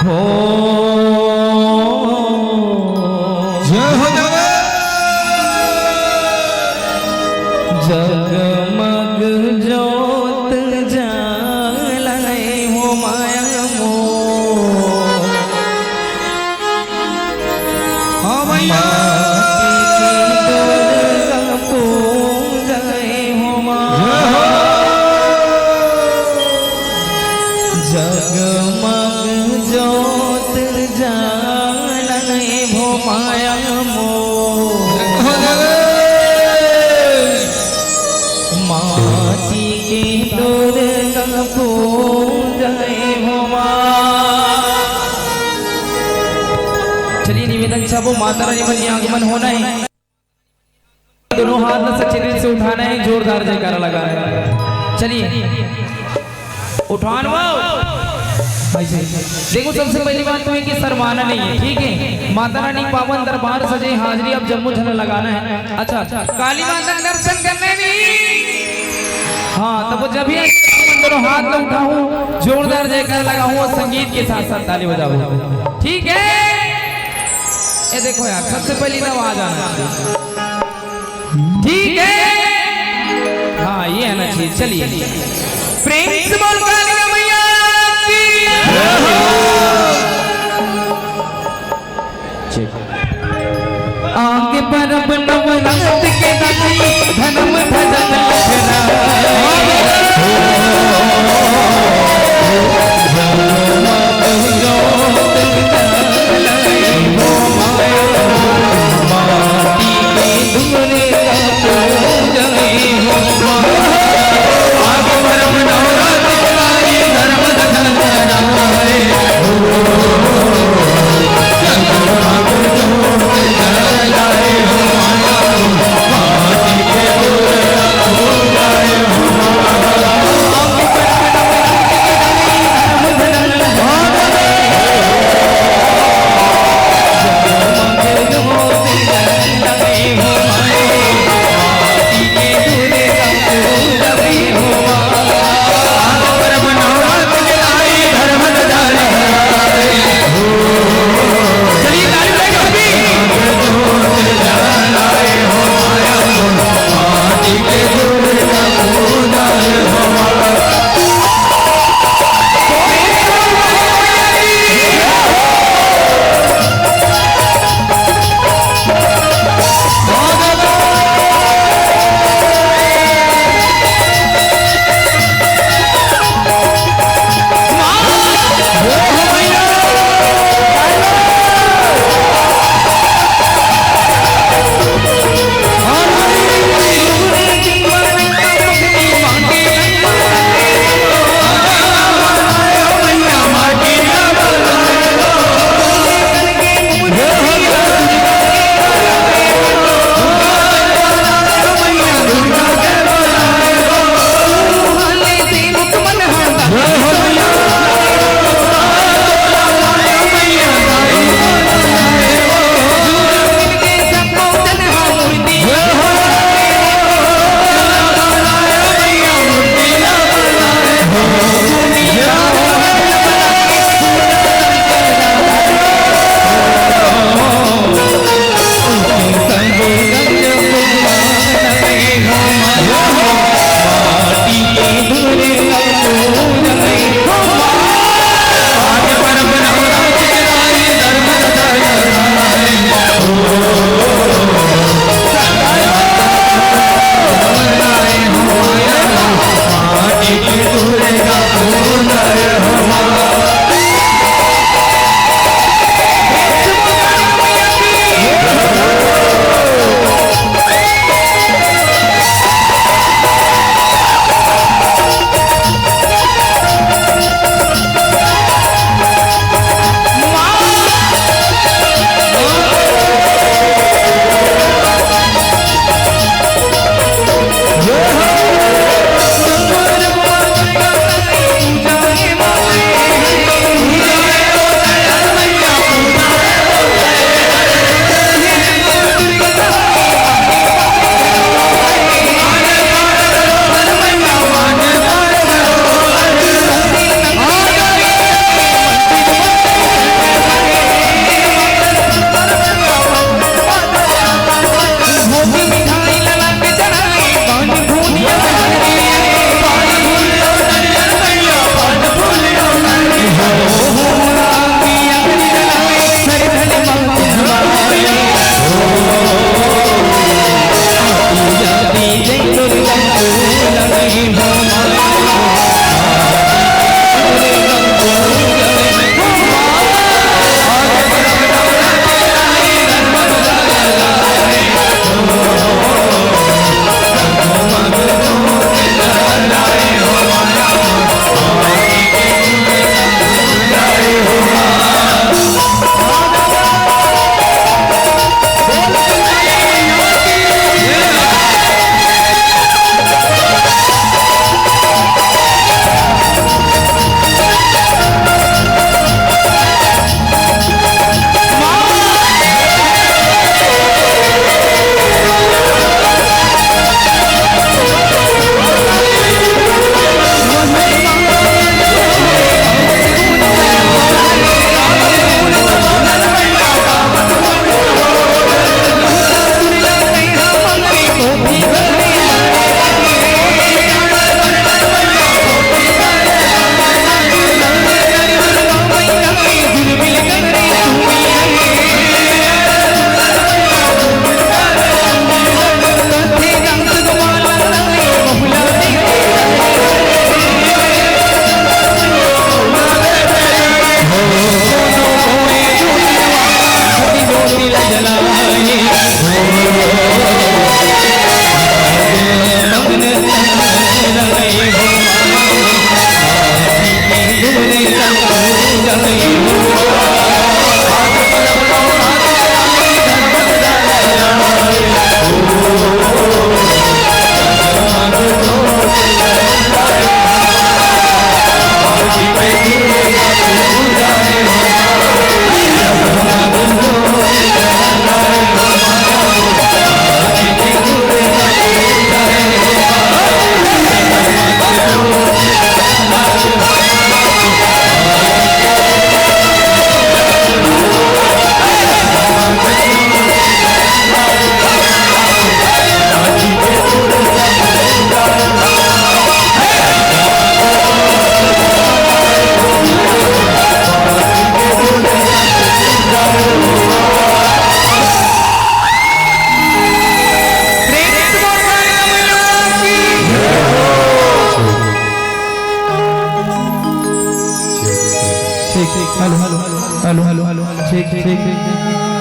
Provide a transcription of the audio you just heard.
हो जगमग जोत जालाए हो माया मो हाँ भैया जगमग जोत जालाए हो माया मो माटी के दुर्गा पूजाए हो चलिए निवेदन सब माता रानी का आगमन होना है। दोनों हाथ में सच्चे दिल से उठाना है, जोरदार जयकारा लगाना है। चलिए उठानो देखो सबसे पहली बात तो है कि शर्माना नहीं है, ठीक है। माता रानी पावन दरबार सजे हाजिरी अब जम्मू झन लगाना है। अच्छा काली माता दर्शन करने नहीं हाँ तब जब भी दोनों हाथ में उठाऊं जोरदार जयकारा लगाऊं और संगीत के साथ साथ ताली बजाऊं, ठीक है। ये देखो यार सबसे पहली तो आवाज आना चाहिए, ठीक है। हाँ ये आना चाहिए। चलिए प्रेम से बोल काली मैया की आगे परब नवरात के दाई धर्म भजन हेलो हेलो हेलो हेलो ठीक ठीक ठीक